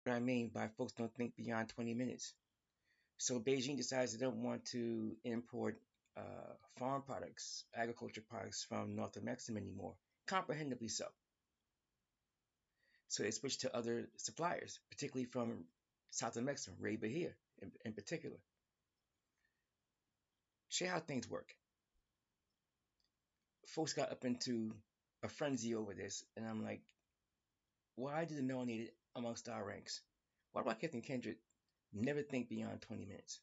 what I mean by folks don't think beyond 20 minutes. So Beijing decides they don't want to import farm products, agriculture products from North-Amexem anymore, comprehendibly so. So they switched to other suppliers, particularly from South-Amexem, Ray Bahia in particular. Show you how things work. Folks got up into a frenzy over this, and I'm like, why do the melanated amongst our ranks? Why do Captain Kendrick never think beyond 20 minutes?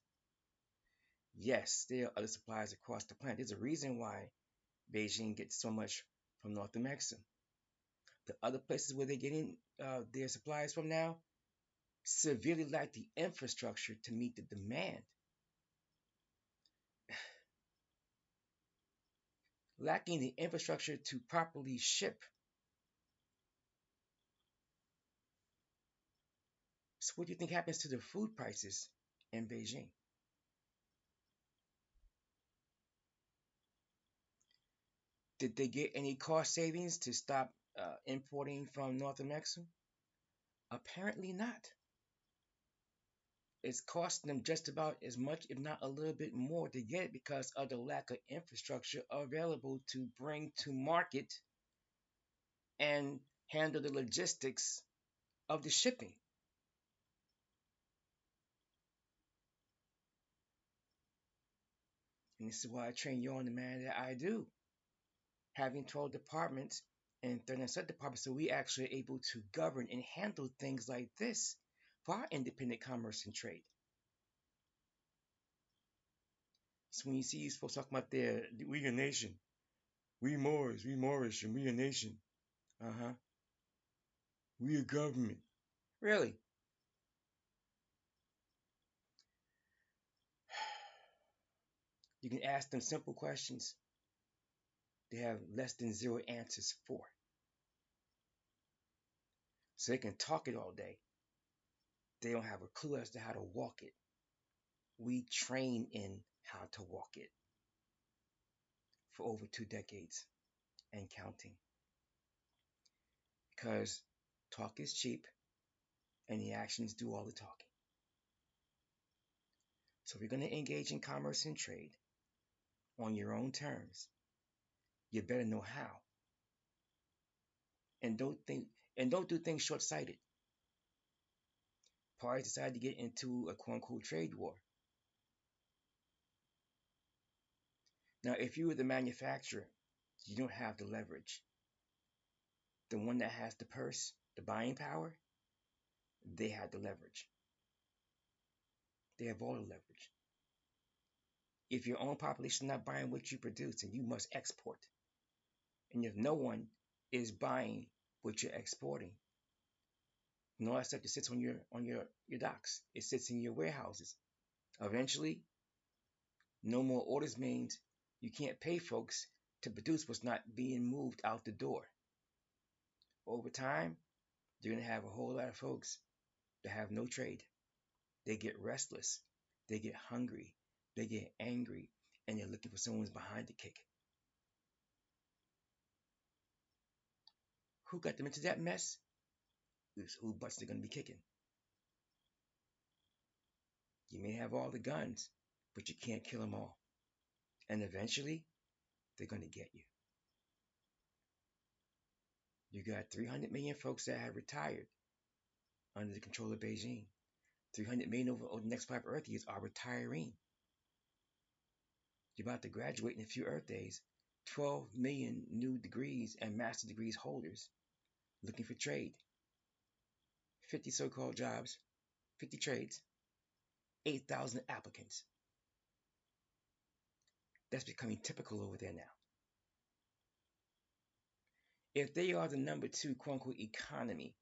Yes, there are other suppliers across the planet. There's a reason why Beijing gets so much from North-Amexem. The other places where they're getting their supplies from now severely lack the infrastructure to meet the demand. Lacking the infrastructure to properly ship. So what do you think happens to the food prices in Beijing? Did they get any cost savings to stop importing from North-Amexem? Apparently not. It's costing them just about as much, if not a little bit more, to get it because of the lack of infrastructure available to bring to market and handle the logistics of the shipping. And this is why I train you on the manner that I do. Having 12 departments and 30 sub-departments, so we actually are able to govern and handle things like this for our independent commerce and trade. So when you see these folks talking about we a nation, we Moors, we Moorish, and we a nation. Uh-huh. We a government. Really? You can ask them simple questions. They have less than zero answers for. So they can talk it all day. They don't have a clue as to how to walk it. We train in how to walk it for over 2 decades and counting. Because talk is cheap and the actions do all the talking. So if you're going to engage in commerce and trade on your own terms, you better know how. And don't do things short-sighted. Parties decide to get into a quote-unquote trade war. Now, if you were the manufacturer, you don't have the leverage. The one that has the purse, the buying power, they have the leverage. They have all the leverage. If your own population is not buying what you produce, then you must export. And if no one is buying what you're exporting, and all that stuff that sits on your docks, it sits in your warehouses. Eventually, no more orders means you can't pay folks to produce what's not being moved out the door. Over time, you're going to have a whole lot of folks that have no trade. They get restless, they get hungry, they get angry, and they're looking for someone's behind to kick. Who got them into that mess? Is who butts they're going to be kicking. You may have all the guns, but you can't kill them all. And eventually, they're going to get you. You got 300 million folks that have retired under the control of Beijing. 300 million over the next 5 Earth years are retiring. You're about to graduate in a few Earth days. 12 million new degrees and master degrees holders looking for trade. 50 so-called jobs, 50 trades, 8,000 applicants. That's becoming typical over there now. If they are the number 2 quote-unquote economy,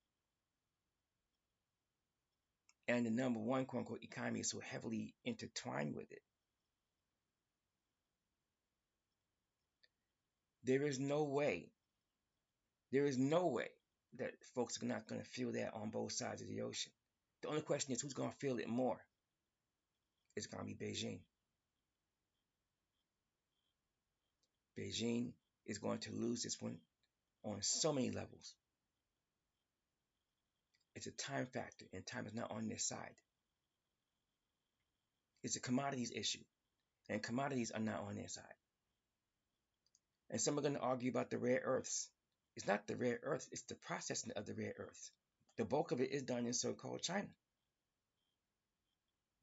and the number 1 quote-unquote economy is so heavily intertwined with it, there is no way that folks are not going to feel that on both sides of the ocean. The only question is who's going to feel it more. It's going to be Beijing. Beijing is going to lose this one on so many levels. It's a time factor, and time is not on their side. It's a commodities issue, and commodities are not on their side. And some are going to argue about the rare earths. It's not the rare earths, it's the processing of the rare earths. The bulk of it is done in so-called China.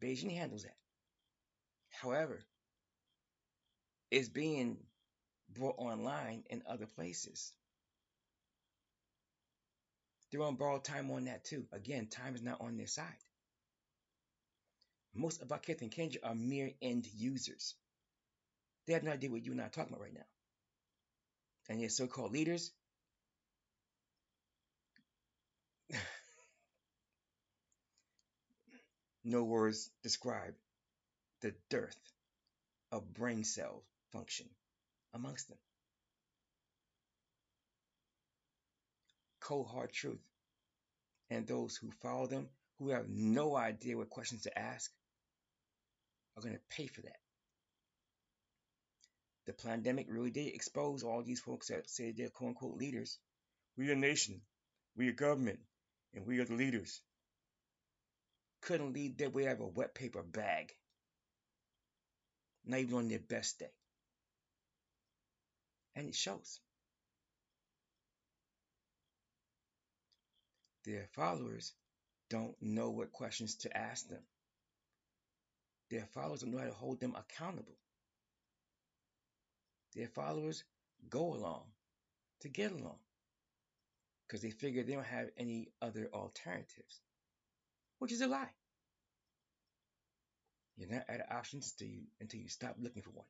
Beijing handles that. However, it's being brought online in other places. They're on borrowed time on that too. Again, time is not on their side. Most of our kith and kindred are mere end users. They have no idea what you and I are talking about right now. And your so-called leaders, no words describe the dearth of brain cell function amongst them. Cold hard truth. And those who follow them, who have no idea what questions to ask, are going to pay for that. The pandemic really did expose all these folks that say they're quote unquote leaders. We are a nation, we are government, and we are the leaders. Couldn't lead their way out of a wet paper bag. Not even on their best day. And it shows. Their followers don't know what questions to ask them. Their followers don't know how to hold them accountable. Their followers go along to get along because they figure they don't have any other alternatives, which is a lie. You're not out of options until you stop looking for one.